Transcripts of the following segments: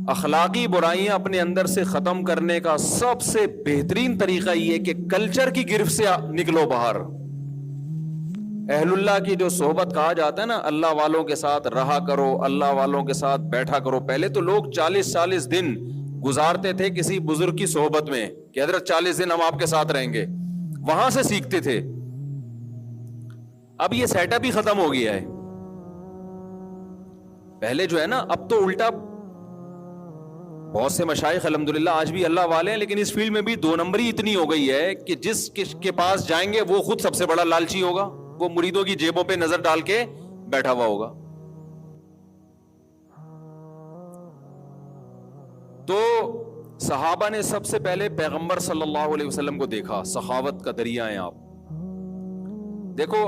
اخلاقی برائیاں اپنے اندر سے ختم کرنے کا سب سے بہترین طریقہ یہ کہ کلچر کی گرفت سے نکلو باہر. اہل اللہ کی جو صحبت کہا جاتا ہے نا, اللہ والوں کے ساتھ رہا کرو, اللہ والوں کے ساتھ بیٹھا کرو. پہلے تو لوگ 40 دن گزارتے تھے کسی بزرگ کی صحبت میں کہ حضرت 40 دن ہم آپ کے ساتھ رہیں گے, وہاں سے سیکھتے تھے. اب یہ سیٹ اپ ہی ختم ہو گیا ہے. پہلے جو ہے نا, اب تو الٹا بہت سے مشائخ الحمدللہ آج بھی اللہ والے ہیں, لیکن اس فیلڈ میں بھی 2 نمبری اتنی ہو گئی ہے کہ جس کے پاس جائیں گے وہ خود سب سے بڑا لالچی ہوگا, وہ مریدوں کی جیبوں پہ نظر ڈال کے بیٹھا ہوا ہوگا. تو صحابہ نے سب سے پہلے پیغمبر صلی اللہ علیہ وسلم کو دیکھا, سخاوت کا دریا ہیں آپ. دیکھو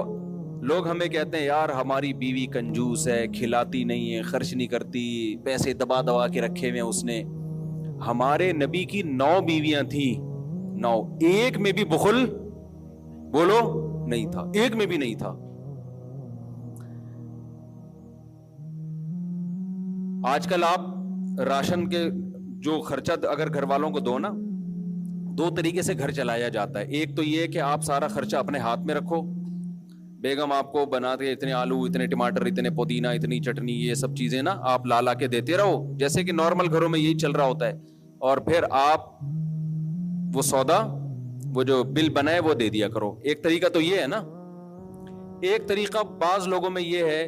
لوگ ہمیں کہتے ہیں یار ہماری بیوی کنجوس ہے, کھلاتی نہیں ہے, خرچ نہیں کرتی, پیسے دبا دبا کے رکھے ہوئے ہیں اس نے. ہمارے نبی کی 9 بیویاں تھیں, 9, ایک میں بھی بخل بولو نہیں تھا, ایک میں بھی نہیں تھا. آج کل آپ راشن کے جو خرچہ اگر گھر والوں کو دو نا, 2 طریقے سے گھر چلایا جاتا ہے. ایک تو یہ کہ آپ سارا خرچہ اپنے ہاتھ میں رکھو, بیگم آپ کو بنا کے اتنے آلو, اتنے ٹماٹر, اتنے پودینہ, اتنی چٹنی, یہ سب چیزیں نا آپ لا کے دیتے رہو, جیسے کہ نارمل گھروں میں یہی چل رہا ہوتا ہے. اور پھر آپ وہ سودا, وہ جو بل بنائے وہ دے دیا کرو. ایک طریقہ تو یہ ہے نا. ایک طریقہ بعض لوگوں میں یہ ہے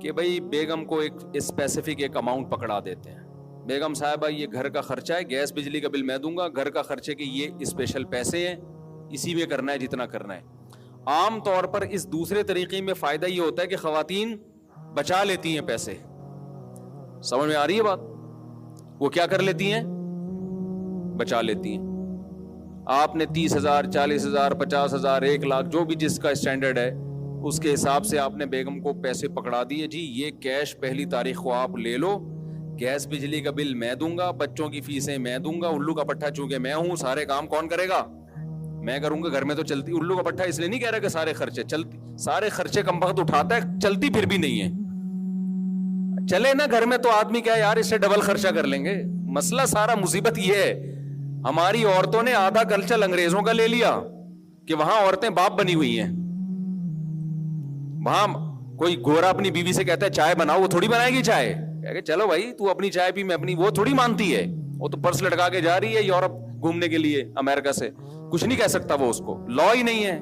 کہ بھئی بیگم کو ایک اسپیسیفک ایک اماؤنٹ پکڑا دیتے ہیں, بیگم صاحبہ یہ گھر کا خرچہ ہے, گیس بجلی کا بل میں دوں گا, گھر کا خرچے کے یہ اسپیشل پیسے ہیں, اسی میں کرنا ہے جتنا کرنا ہے. عام طور پر اس دوسرے طریقے میں فائدہ یہ ہوتا ہے کہ خواتین بچا لیتی ہیں پیسے. سمجھ میں آ رہی ہے بات؟ وہ کیا کر لیتی ہیں, بچا لیتی ہیں. آپ نے 30,000, 40,000, 50,000, 1 لاکھ, جو بھی جس کا اسٹینڈرڈ ہے اس کے حساب سے آپ نے بیگم کو پیسے پکڑا دیے, جی یہ کیش 1 تاریخ کو آپ لے لو, گیس بجلی کا بل میں دوں گا, بچوں کی فیسیں میں دوں گا, الو کا پٹھا چونکہ میں ہوں, سارے کام کون کرے گا, میں کروں گا. گھر میں تو چلتی, الو کا پٹھا اس لیے نہیں کہہ رہا کہ سارے خرچے چلتی, سارے خرچے کم وقت اٹھاتا ہے, چلتی پھر بھی نہیں ہے. چلے نا گھر میں تو آدمی کیا یار اس سے ڈبل خرچہ کر لیں گے. مسئلہ سارا مصیبت یہ ہے, ہماری عورتوں نے آدھا کلچر انگریزوں کا لے لیا کہ وہاں عورتیں باپ بنی ہوئی ہیں. وہاں کوئی گورا اپنی بیوی سے کہتا ہے چائے بناؤ, وہ تھوڑی بنائے گی چائے, کہ چلو بھائی تو اپنی چائے پی, میں اپنی, وہ تھوڑی مانتی ہے. وہ تو پرس لٹکا کے جا رہی ہے یورپ گھومنے کے لیے, امریکہ سے, کچھ نہیں کہہ سکتا وہ, اس کو لا ہی نہیں ہے.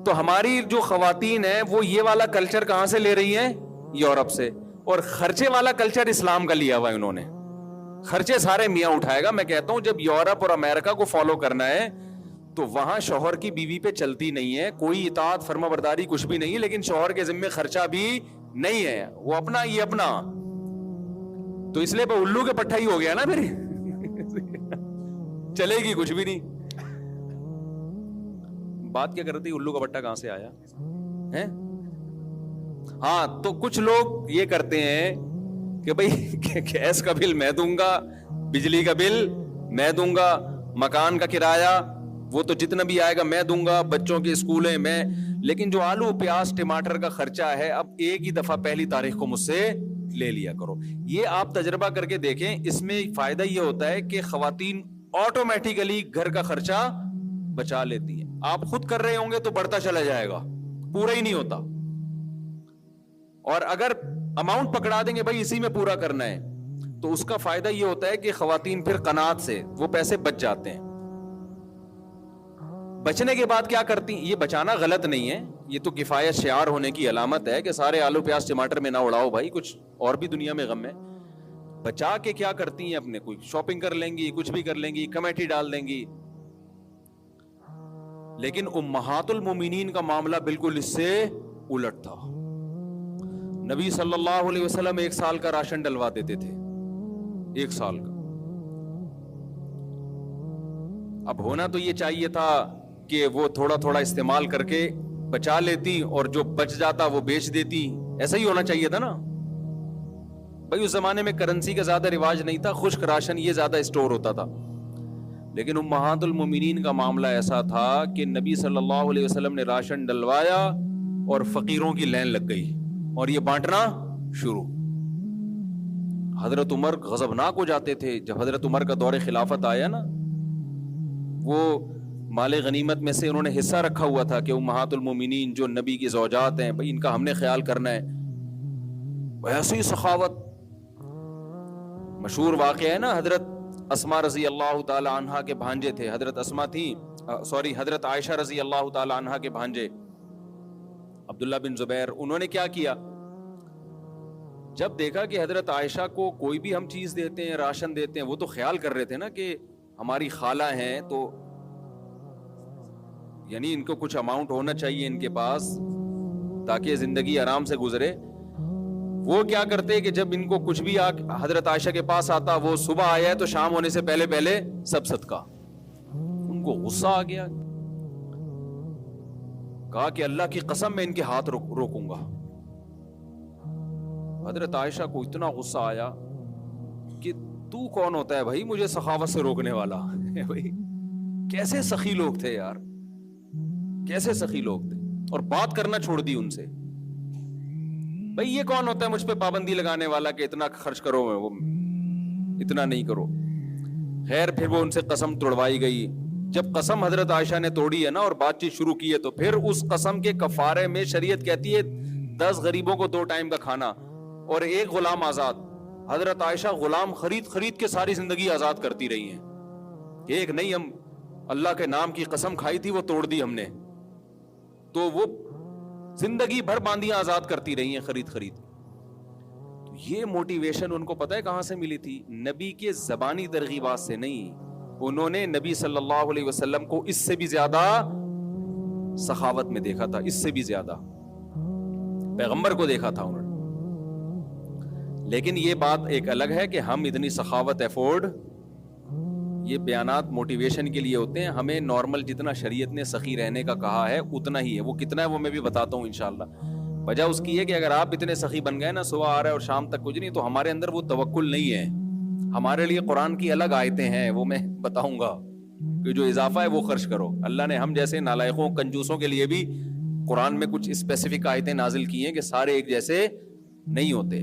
تو ہماری جو خواتین ہیں وہ یہ والا کلچر کہاں سے لے رہی ہیں, یورپ سے. اور خرچے والا کلچر اسلام کا لیا ہوا ہے انہوں نے, خرچے سارے میاں اٹھائے گا. میں کہتا ہوں جب یورپ اور امریکہ کو فالو کرنا ہے تو وہاں شوہر کی بیوی پہ چلتی نہیں ہے, کوئی اطاعت فرما برداری کچھ بھی نہیں ہے, لیکن شوہر کے ذمہ خرچہ بھی نہیں ہے, وہ اپنا یہ اپنا. تو اس لیے الو کے پٹھا ہی ہو گیا نا, پھر چلے گی کچھ بھی نہیں. بات کیا کرتی, الو کا پٹھا کہاں سے آیا ہے؟ ہاں تو کچھ لوگ یہ کرتے ہیں کہ بھئی گیس کا بل میں دوں گا, بجلی کا بل میں دوں گا, مکان کا کرایہ وہ تو جتنا بھی آئے گا میں دوں گا, بچوں کے اسکولیں میں, لیکن جو آلو پیاز ٹماٹر کا خرچہ ہے اب ایک ہی دفعہ 1 تاریخ کو مجھ سے لے لیا کرو. یہ آپ تجربہ کر کے دیکھیں, اس میں فائدہ یہ ہوتا ہے کہ خواتین آٹومیٹیکلی گھر کا خرچہ بچا لیتی ہیں. آپ خود کر رہے ہوں گے تو بڑھتا چلا جائے گا, پورا ہی نہیں ہوتا. اور اگر اماؤنٹ پکڑا دیں گے بھائی اسی میں پورا کرنا ہے, تو اس کا فائدہ یہ ہوتا ہے کہ خواتین پھر قناعت سے وہ پیسے بچ جاتے ہیں. بچنے کے بعد کیا کرتی ہیں, یہ بچانا غلط نہیں ہے, یہ تو کفایت شعار ہونے کی علامت ہے کہ سارے آلو پیاز ٹماٹر میں نہ اڑاؤ بھائی, کچھ اور بھی دنیا میں غم ہے. بچا کے کیا کرتی ہیں, اپنے کوئی شاپنگ کر لیں گی, کچھ بھی کر لیں گی, کمیٹی ڈال دیں گی. لیکن امہات المومنین کا معاملہ بالکل اس سے الٹ تھا. نبی صلی اللہ علیہ وسلم 1 سال کا راشن ڈلوا دیتے تھے, 1 سال کا. اب ہونا تو یہ چاہیے تھا کہ وہ تھوڑا تھوڑا استعمال کر کے بچا لیتی اور جو بچ جاتا وہ بیچ دیتی, ایسا ہی ہونا چاہیے تھا نا بھائی. اس زمانے میں کرنسی کا زیادہ رواج نہیں تھا, خشک راشن یہ زیادہ اسٹور ہوتا تھا. لیکن امہات المومنین کا معاملہ ایسا تھا کہ نبی صلی اللہ علیہ وسلم نے راشن ڈلوایا اور فقیروں کی لائن لگ گئی اور یہ بانٹنا شروع. حضرت عمر غضبناک ہو جاتے تھے. جب حضرت عمر کا دور خلافت آیا نا, وہ مال غنیمت میں سے انہوں نے حصہ رکھا ہوا تھا کہ امہات المومنین جو نبی کی زوجات ہیں بھائی ان کا ہم نے خیال کرنا ہے. ایسی سخاوت. مشہور واقعہ ہے نا, حضرت اسما رضی اللہ تعالی عنہا کے بھانجے تھے, حضرت اسما تھی حضرت عائشہ رضی اللہ تعالی عنہا کے بھانجے عبداللہ بن زبیر. انہوں نے کیا کیا, جب دیکھا کہ حضرت عائشہ کو کوئی بھی ہم چیز دیتے ہیں, راشن دیتے ہیں, وہ تو خیال کر رہے تھے نا کہ ہماری خالہ ہیں تو یعنی ان کو کچھ اماؤنٹ ہونا چاہیے ان کے پاس تاکہ زندگی آرام سے گزرے. وہ کیا کرتے کہ جب ان کو کچھ بھی حضرت عائشہ کے پاس آتا, وہ صبح آیا ہے تو شام ہونے سے پہلے پہلے سب صدقہ. ان کو غصہ آ گیا, کہا کہ اللہ کی قسم میں ان کے ہاتھ روکوں گا. حضرت عائشہ کو اتنا غصہ آیا کہ تو کون ہوتا ہے بھائی مجھے سخاوت سے روکنے والا. بھائی کیسے سخی لوگ تھے یار, کیسے سخی لوگ تھے, اور بات کرنا چھوڑ دی ان سے. بھائی یہ کون ہوتا ہے مجھ پہ پابندی لگانے والا کہ اتنا خرچ کرو, وہ اتنا نہیں کرو. خیر پھر وہ ان سے قسم توڑوائی گئی. جب قسم حضرت عائشہ نے توڑی ہے نا اور بات چیت شروع کی ہے, تو پھر اس قسم کے کفارے میں شریعت کہتی ہے 10 غریبوں کو 2 ٹائم کا کھانا اور 1 غلام آزاد. حضرت عائشہ غلام خرید کے ساری زندگی آزاد کرتی رہی ہیں. ایک نہیں, ہم اللہ کے نام کی قسم کھائی تھی وہ توڑ دی ہم نے, تو وہ زندگی بھر باندیاں آزاد کرتی رہی ہیں خرید. تو یہ موٹیویشن ان کو پتہ ہے کہاں سے ملی تھی؟ نبی کے زبانی ترغیبات سے نہیں. انہوں نے نبی صلی اللہ علیہ وسلم کو اس سے بھی زیادہ سخاوت میں دیکھا تھا, اس سے بھی زیادہ پیغمبر کو دیکھا تھا انہوں نے. لیکن یہ بات ایک الگ ہے کہ ہم اتنی سخاوت افورڈ, یہ بیانات موٹیویشن کے لیے ہوتے ہیں. ہمیں نارمل جتنا شریعت نے سخی رہنے کا کہا ہے اتنا ہی ہے. وہ کتنا ہے وہ میں بھی بتاتا ہوں انشاءاللہ. وجہ اس کی ہے کہ اگر آپ اتنے سخی بن گئے نا, صبح آ رہا ہے اور شام تک کچھ نہیں, تو ہمارے اندر وہ توکل نہیں ہے. ہمارے لیے قرآن کی الگ آیتیں ہیں, وہ میں بتاؤں گا کہ جو اضافہ ہے وہ خرچ کرو. اللہ نے ہم جیسے نالائقوں کنجوسوں کے لیے بھی قرآن میں کچھ اسپیسیفک آیتیں نازل کی ہیں کہ سارے ایک جیسے نہیں ہوتے.